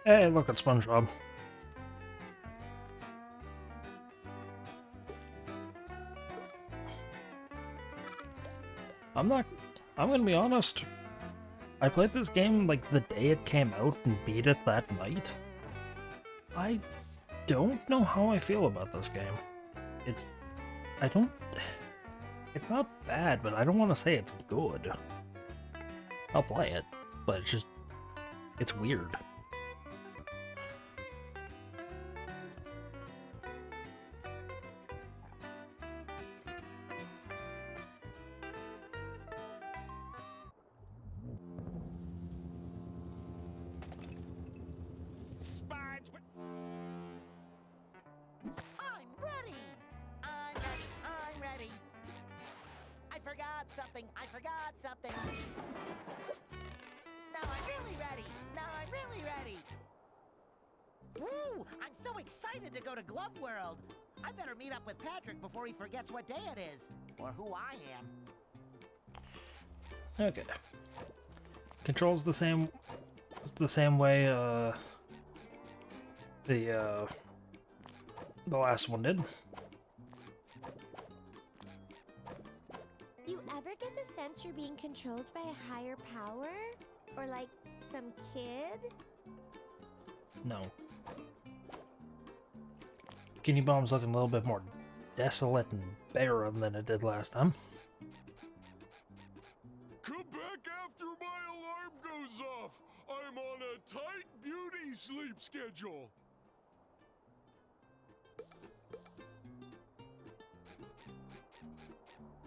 Hey, look at SpongeBob. I'm gonna be honest. I played this game like the day it came out and beat it that night. I don't know how I feel about this game. It's... I don't... It's not bad, but I don't want to say it's good. I'll play it, but it's just... It's weird. I'm ready! I'm ready! I'm ready! I forgot something! I forgot something! Now I'm really ready! Now I'm really ready! Woo! I'm so excited to go to Glove World! I better meet up with Patrick before he forgets what day it is, or who I am. Okay. Controls the same way the last one did. You ever get the sense you're being controlled by a higher power? Or like some kid? No. Guinea Bomb's looking a little bit more desolate and barren than it did last time. Come back after my alarm goes off. I'm on a tight beauty sleep schedule.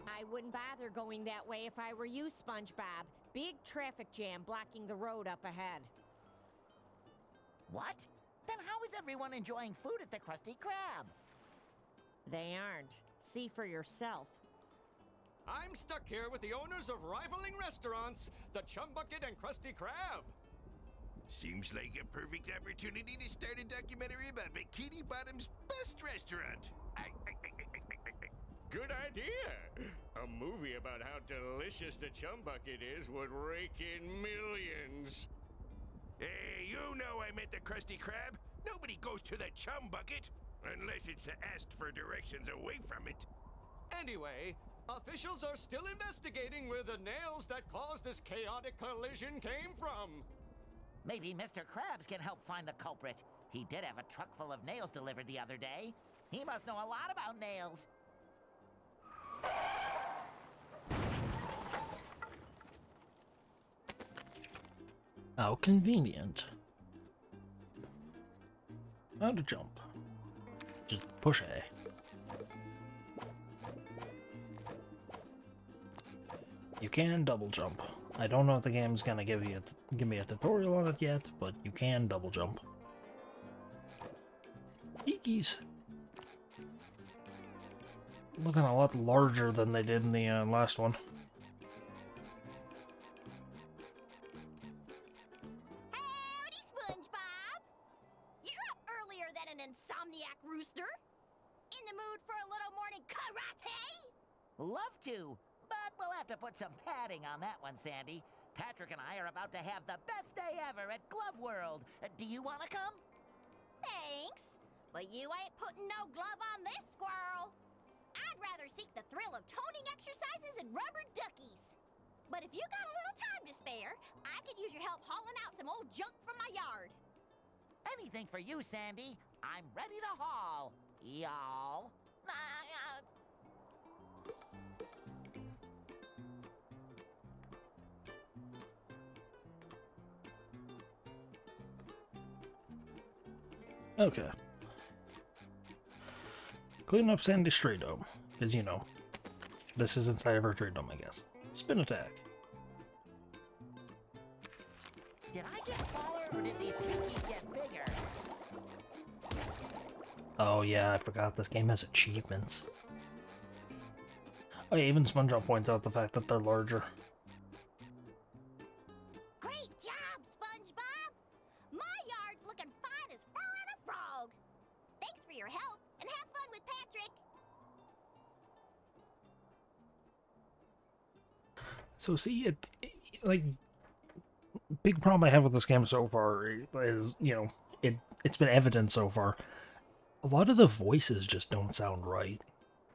I wouldn't bother going that way if I were you, SpongeBob. Big traffic jam blocking the road up ahead. What? Then how is everyone enjoying food at the Krusty Krab? They aren't. See for yourself. I'm stuck here with the owners of rivaling restaurants, the Chum Bucket and Krusty Krab. Seems like a perfect opportunity to start a documentary about Bikini Bottom's best restaurant. Good idea. A movie about how delicious the Chum Bucket is would rake in millions. Hey, you know I meant the Krusty Krab. Nobody goes to the Chum Bucket unless it's asked for directions away from it. Anyway, officials are still investigating where the nails that caused this chaotic collision came from. Maybe Mr. Krabs can help find the culprit. He did have a truck full of nails delivered the other day. He must know a lot about nails. How convenient. How to jump. Just push A. You can double jump. I don't know if the game's gonna give me a tutorial on it yet, but you can double jump. Eekies! Looking a lot larger than they did in the last one. Howdy, SpongeBob! You're up earlier than an insomniac rooster. In the mood for a little morning karate? Love to, but we'll have to put some padding on that one, Sandy. Patrick and I are about to have the best day ever at Glove World. Do you want to come? Thanks, but you ain't putting no glove on this squirrel. I'd rather seek the thrill of toning exercises and rubber duckies. But if you got a little time to spare, I could use your help hauling out some old junk from my yard. Anything for you, Sandy. I'm ready to haul. Y'all. Okay. Clean up Sandy's stray dome. Because, you know, this is inside of her stray dome, I guess. Spin attack. Did I get smaller or did these tikis get bigger? Oh yeah, I forgot this game has achievements. Oh yeah, even SpongeBob points out the fact that they're larger. Great job, SpongeBob! My yard's looking fine as fur on a frog. Thanks for your help, and have fun with Patrick. So see, like, big problem I have with this game so far is, you know, it's been evident so far. A lot of the voices just don't sound right.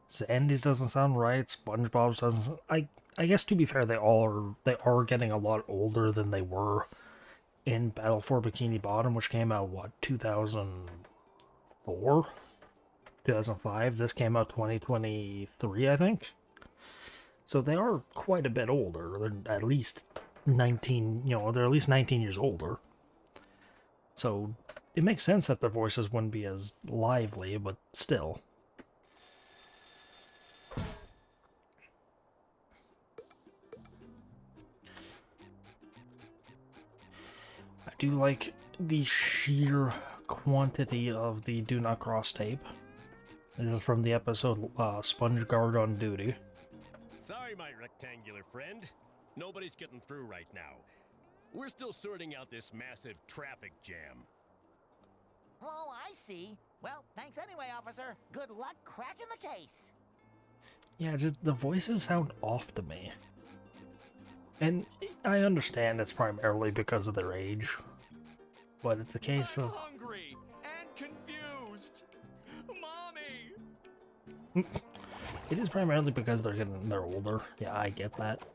Sandy's doesn't sound right. SpongeBob's doesn't. I guess to be fair, they are getting a lot older than they were in Battle for Bikini Bottom, which came out what 2004, 2005. This came out 2023, I think. So they are quite a bit older. They're at least 19. You know, they're at least 19 years older. So it makes sense that their voices wouldn't be as lively, but still. I do like the sheer quantity of the Do Not Cross tape. This is from the episode Sponge Guard on Duty. Sorry, my rectangular friend. Nobody's getting through right now. We're still sorting out this massive traffic jam. Oh, I see. Well, thanks anyway, officer. Good luck cracking the case. Yeah, just the voices sound off to me. And I understand it's primarily because of their age. But it's a case I'm of... hungry and confused. Mommy! It is primarily because they're older. Yeah, I get that.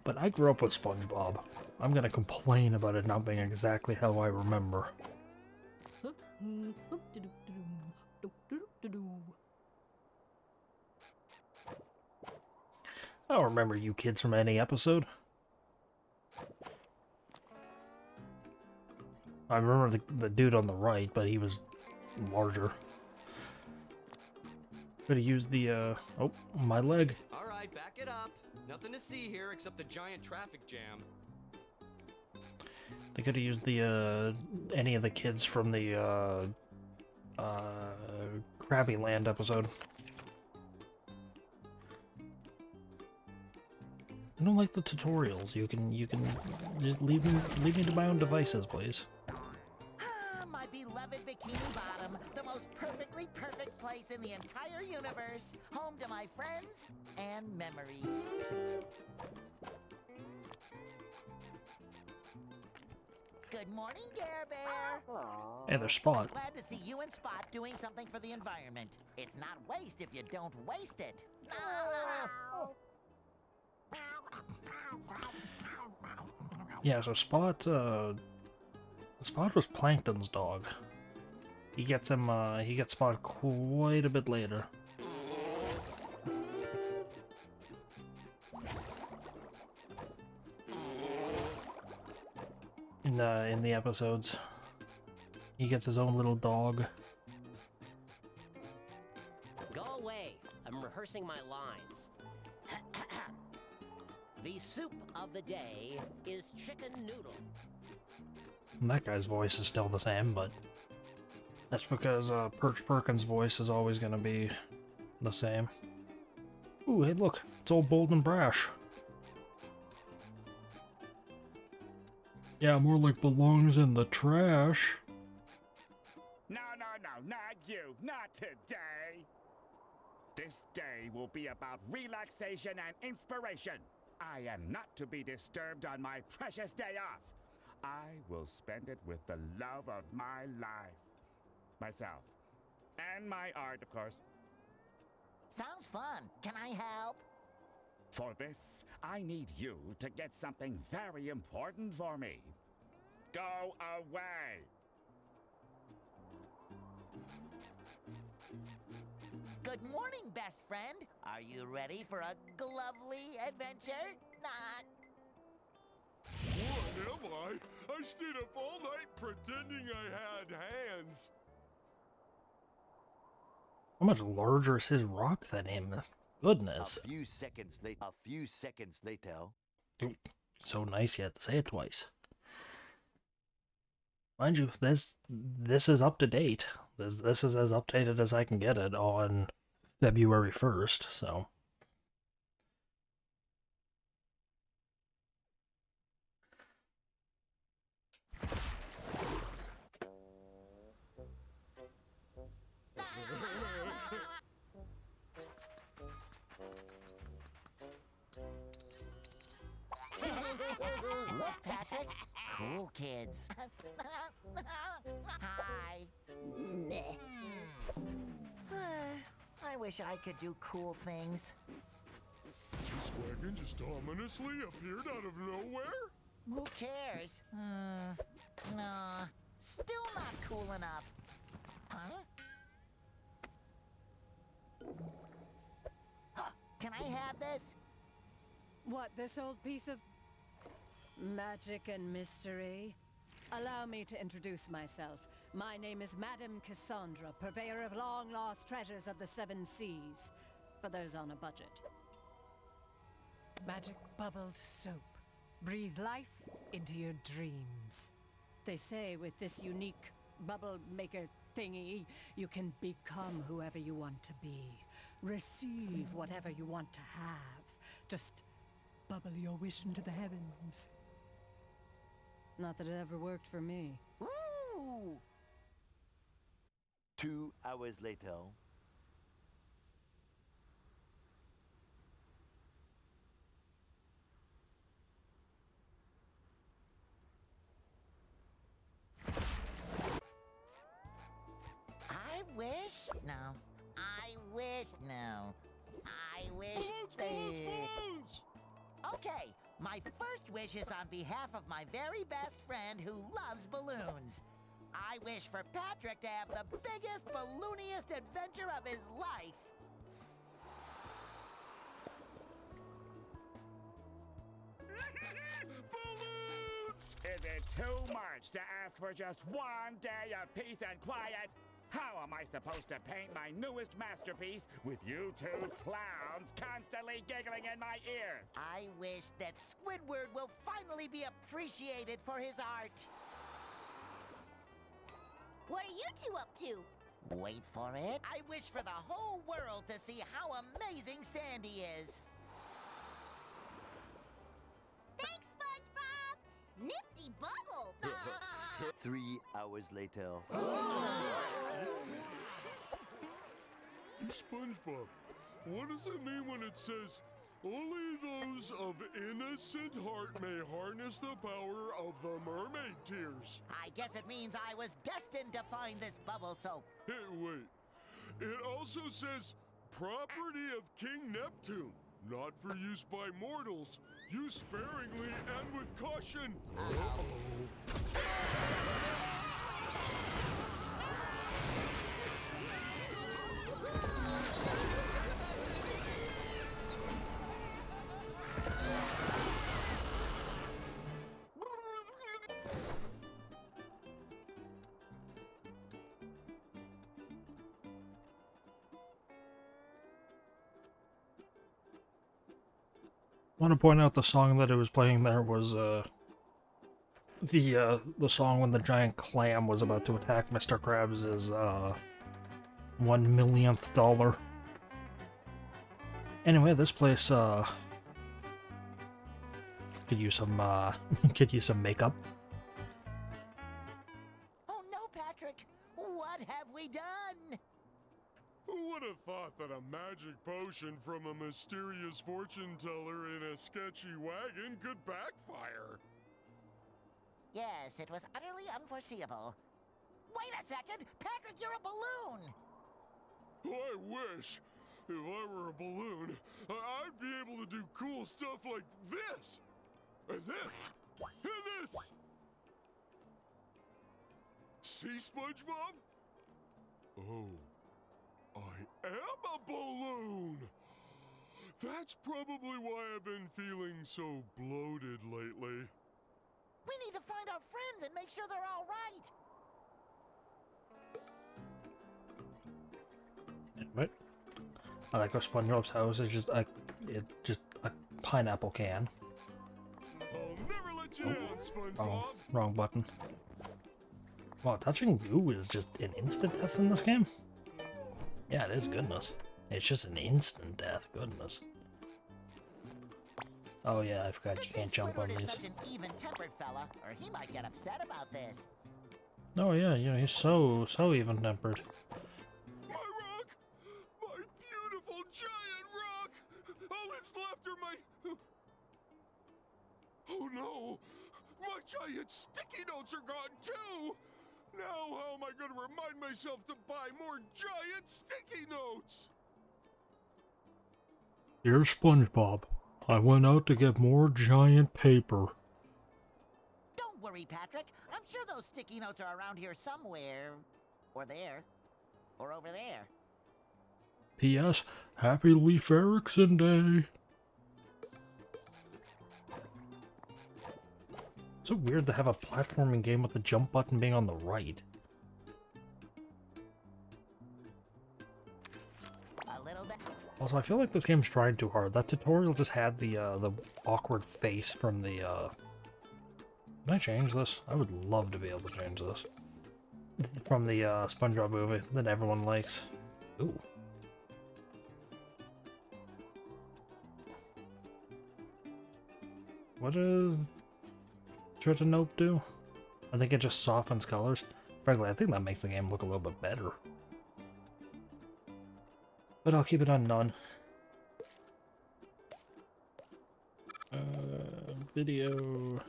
But I grew up with SpongeBob. I'm gonna complain about it not being exactly how I remember. I don't remember you kids from any episode. I remember the dude on the right, but he was larger. Gonna use the, oh, my leg. Alright, back it up. Nothing to see here except the giant traffic jam. They could have used the, any of the kids from the, Krabby Land episode. I don't like the tutorials. You can just leave me to my own devices, please. Ah, my beloved Bikini Bottom, the most perfectly perfect place in the entire universe, home to my friends and memories. Good morning, Care Bear. Hey, there's Spot. Glad to see you and Spot doing something for the environment. It's not waste if you don't waste it. Yeah, so Spot was Plankton's dog. He gets Spot quite a bit later. In the episodes. He gets his own little dog. Go away. I'm rehearsing my lines. The soup of the day is chicken noodle. And that guy's voice is still the same, but that's because Perch Perkins' voice is always gonna be the same. Ooh, hey look, it's old Bold and Brash. Yeah, more like belongs in the trash. No, not you, not today. This day will be about relaxation and inspiration. I am not to be disturbed on my precious day off. I will spend it with the love of my life. Myself. And my art, of course. Sounds fun. Can I help? For this, I need you to get something very important for me. Go away! Good morning, best friend. Are you ready for a lovely adventure? Not. What am I? I stayed up all night pretending I had hands. How much larger is his rock than him? Goodness. A few seconds later. Ooh, so nice you had to say it twice. Mind you, this is up to date. This is as updated as I can get it on February 1st, so. Look, Patrick. Cool wish I could do cool things. This wagon just ominously appeared out of nowhere? Who cares? Nah, still not cool enough. Huh? Can I have this? What, this old piece of magic and mystery? Allow me to introduce myself. My name is Madame Cassandra, purveyor of long-lost treasures of the Seven Seas, for those on a budget. Magic bubbled soap. Breathe life into your dreams. They say with this unique bubble maker thingy, you can become whoever you want to be. Receive whatever you want to have. Just bubble your wish into the heavens. Not that it ever worked for me. Ooh! 2 hours later. I wish? No. I wish? No. I wish Balloons! Okay, my first wish is on behalf of my very best friend who loves balloons. I wish for Patrick to have the biggest, ballooniest adventure of his life. Balloons! Is it too much to ask for just one day of peace and quiet? How am I supposed to paint my newest masterpiece with you two clowns constantly giggling in my ears? I wish that Squidward will finally be appreciated for his art. What are you two up to? Wait for it. I wish for the whole world to see how amazing Sandy is. Thanks, SpongeBob! Nifty bubble! 3 hours later. SpongeBob, what does it mean when it says, only those of innocent heart may harness the power of the mermaid tears? I guess it means I was destined to find this bubble soap. Hey, wait. It also says, property of King Neptune, not for use by mortals. Use sparingly and with caution. Uh-oh. I want to point out the song that it was playing there was the song when the giant clam was about to attack Mr. Krabs' $1,000,000th. Anyway, this place could use some makeup. Oh no, Patrick! What have we done? Who would have thought that a magic potion from a mysterious fortune teller in a sketchy wagon could backfire? Yes, it was utterly unforeseeable. Wait a second! Patrick, you're a balloon! I wish! If I were a balloon, I'd be able to do cool stuff like this! And this! And this! See, SpongeBob? Oh. I am a balloon! That's probably why I've been feeling so bloated lately. We need to find our friends and make sure they're all right. Anyway, I like how SpongeBob's house is just a pineapple can. I'll never let you down, SpongeBob! Wrong button. Wow, touching goo is just an instant death in this game? Yeah, it is, goodness. It's just an instant death, goodness. Oh yeah, I forgot you can't jump on Squidward these. is such an even-tempered fella, or he might get upset about this. Oh yeah, you know, he's so even-tempered. My rock! My beautiful giant rock! All that's left are my... Oh no! My giant sticky notes are gone too! Now how am I going to remind myself to buy more giant sticky notes? Dear SpongeBob, I went out to get more giant paper. Don't worry, Patrick. I'm sure those sticky notes are around here somewhere. Or there. Or over there. P.S. Happy Leif Erikson Day. So weird to have a platforming game with the jump button being on the right. Also, I feel like this game's trying too hard. That tutorial just had the awkward face from the, Can I change this? I would love to be able to change this. From the, SpongeBob movie that everyone likes. Ooh. What does Treasure Note do? I think it just softens colors. Frankly, I think that makes the game look a little bit better. But I'll keep it on none. Video.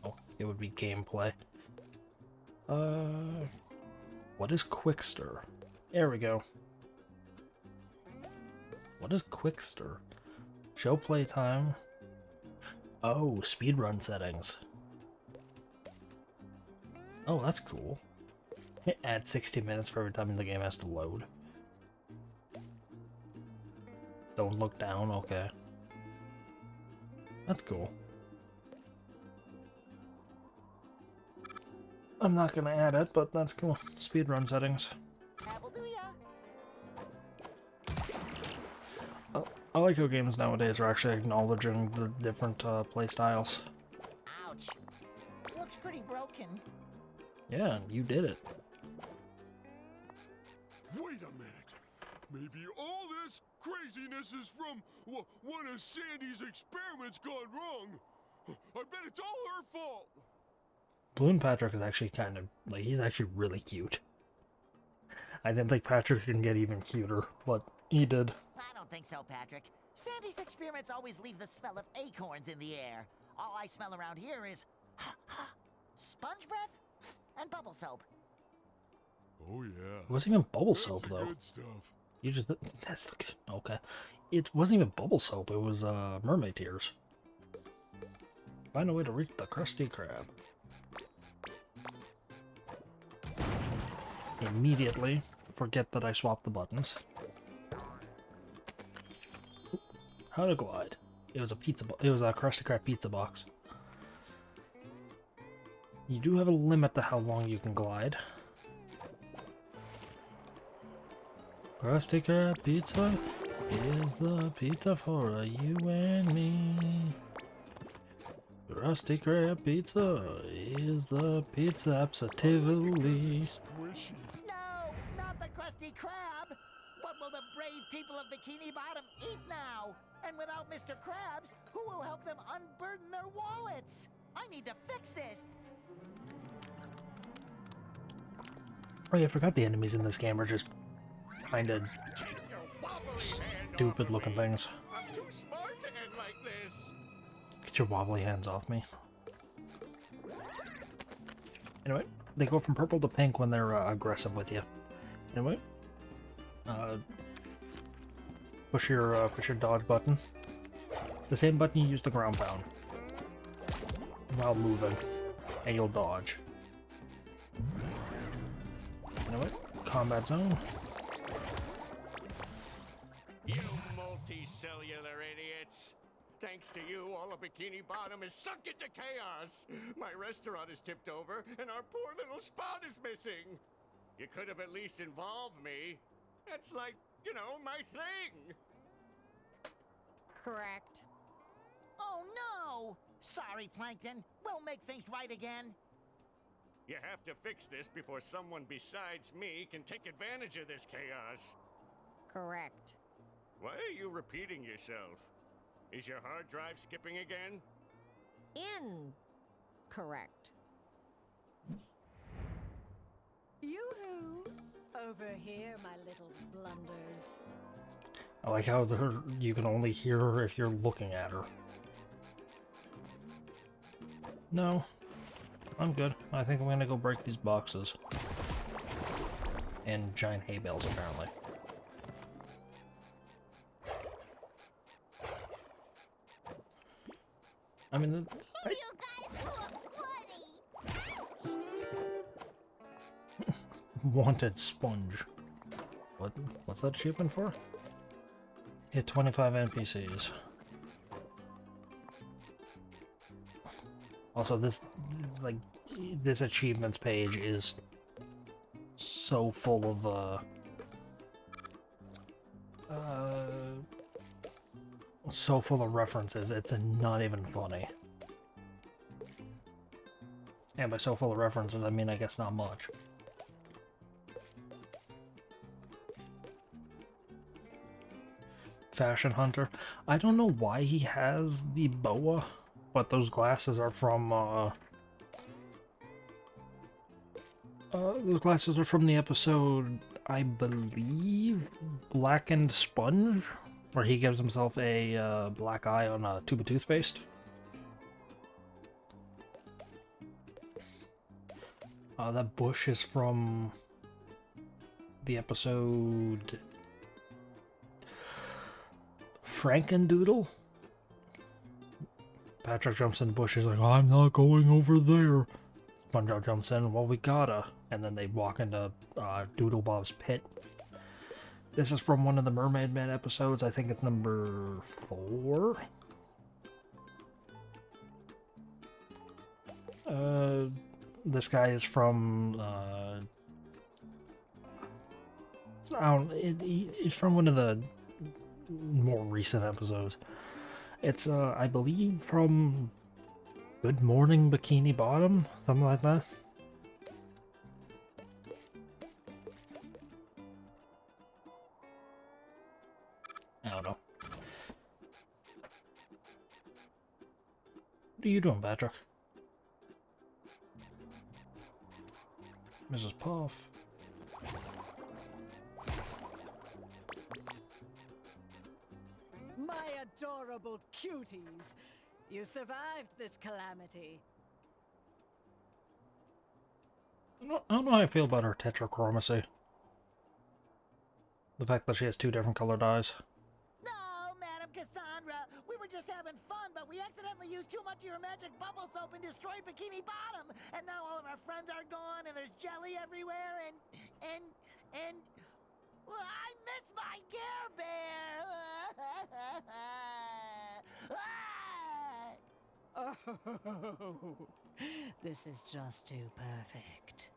Oh, it would be gameplay. What is Quickster? There we go. What is Quickster? Show playtime. Oh, speedrun settings. Oh, that's cool. Add 60 minutes for every time the game has to load. Don't look down, okay. That's cool. I'm not gonna add it, but that's cool. Speedrun settings. I like how games nowadays are actually acknowledging the different play styles. Ouch. Looks pretty broken. Yeah, you did it. Wait a minute. Maybe all this craziness is from one of Sandy's experiments gone wrong. I bet it's all her fault. Balloon Patrick is actually kind of, like, he's actually really cute. I didn't think Patrick can get even cuter, but he did. I don't think so, Patrick. Sandy's experiments always leave the smell of acorns in the air. All I smell around here is sponge breath and bubble soap. Oh yeah. It wasn't even bubble soap though. Good stuff. You just that's the, okay. It wasn't even bubble soap. It was mermaid tears. Find a way to reach the Krusty Krab. Immediately forget that I swapped the buttons. How to glide? It was a pizza. It was a Krusty Krab pizza box. You do have a limit to how long you can glide. Krusty Krab pizza is the pizza for you and me. Krusty Krab pizza is the pizza absolutely. No, not the Krusty Krab. What will the brave people of Bikini Bottom eat now? And without Mr. Krabs, who will help them unburden their wallets? I need to fix this. Oh yeah, I forgot the enemies in this game are just kind of stupid looking things. I'm too smart to end like this. Get your wobbly hands off me. Anyway, they go from purple to pink when they're aggressive with you. Anyway, push your dodge button. The same button you use to ground pound while moving, and you'll dodge. Anyway, combat zone. You multicellular idiots! Thanks to you, all of Bikini Bottom is sunk into chaos. My restaurant is tipped over, and our poor little spot is missing. You could have at least involved me. That's like, you know, my thing. Correct. Oh no! Sorry, Plankton. We'll make things right again. You have to fix this before someone besides me can take advantage of this chaos. Correct. Why are you repeating yourself? Is your hard drive skipping again? Correct. Yoo-hoo! Over here, my little blunders. I like how you can only hear her if you're looking at her. No, I'm good. I think I'm gonna go break these boxes. And giant hay bales, apparently. mean, You guys look funny. wanted sponge. What's that achievement for? Hit 25 NPCs. Also, this achievements page is so full of so full of references, it's not even funny. And by so full of references, I mean, I guess not much. Fashion Hunter. I don't know why he has the boa, but those glasses are from, the episode, I believe, Blackened Sponge, where he gives himself a black eye on a tube of toothpaste. That bush is from the episode Frankendoodle. Patrick jumps in the bush, he's like, I'm not going over there. SpongeBob jumps in, well, we gotta. And then they walk into Doodle Bob's pit. This is from one of the Mermaid Man episodes. I think it's number 4. This guy is from it's from one of the more recent episodes. It's I believe from Good Morning Bikini Bottom, something like that. I don't know. What are you doing, Patrick? Mrs. Puff. My adorable cuties! You survived this calamity. I don't know how I feel about her tetrachromacy. The fact that she has 2 different colored eyes. No, Madam Cassandra. We were just having fun, but we accidentally used too much of your magic bubble soap and destroyed Bikini Bottom. And now all of our friends are gone, and there's jelly everywhere, and... Well, I miss my Care Bear! Oh, this is just too perfect.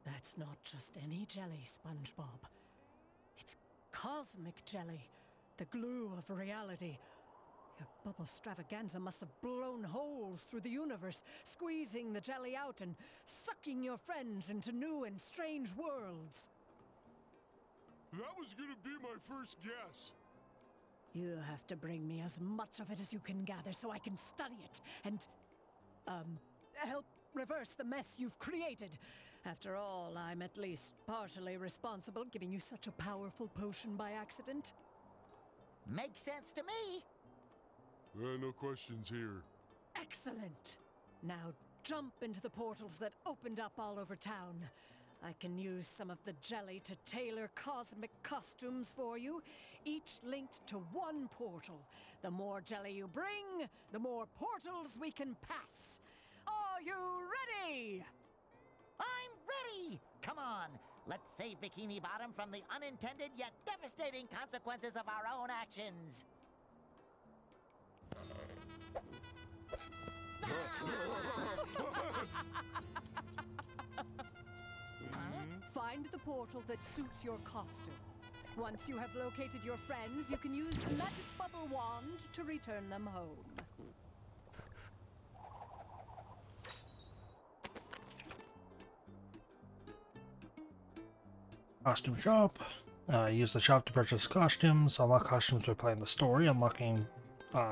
That's not just any jelly, SpongeBob. It's cosmic jelly, the glue of reality. Your bubble stravaganza must have blown holes through the universe, squeezing the jelly out and sucking your friends into new and strange worlds. That was gonna be my first guess. You have to bring me as much of it as you can gather so I can study it and, help reverse the mess you've created. After all, I'm at least partially responsible, giving you such a powerful potion by accident. Makes sense to me. No questions here. Excellent! Now jump into the portals that opened up all over town. I can use some of the jelly to tailor cosmic costumes for you, each linked to one portal. The more jelly you bring, the more portals we can pass. Are you ready? I'm ready! Come on, let's save Bikini Bottom from the unintended yet devastating consequences of our own actions. Find the portal that suits your costume. Once you have located your friends, you can use the magic bubble wand to return them home. Costume shop. Use the shop to purchase costumes. Unlock costumes by playing the story,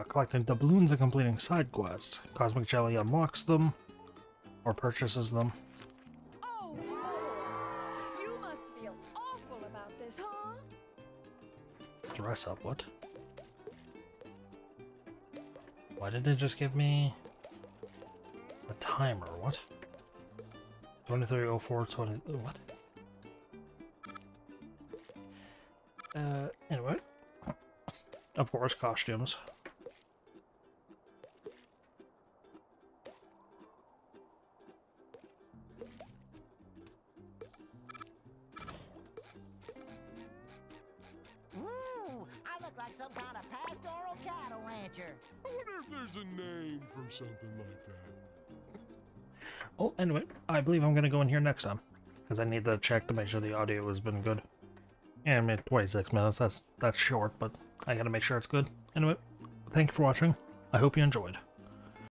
collecting the balloons and completing side quests. Cosmic Jelly unlocks them, or purchases them. Oh, boys! You must feel awful about this, huh? Dress up, what? Why did it just give me a timer? What? 23:04:20. What? Anyway. Of course, costumes. some kind of pastoral cattle rancher. I wonder if there's a name for something like that. Oh, anyway, I believe I'm gonna go in here next time. Because I need to check to make sure the audio has been good. Yeah, I mean, 26 minutes, that's short, but I gotta make sure it's good. Anyway, thank you for watching. I hope you enjoyed.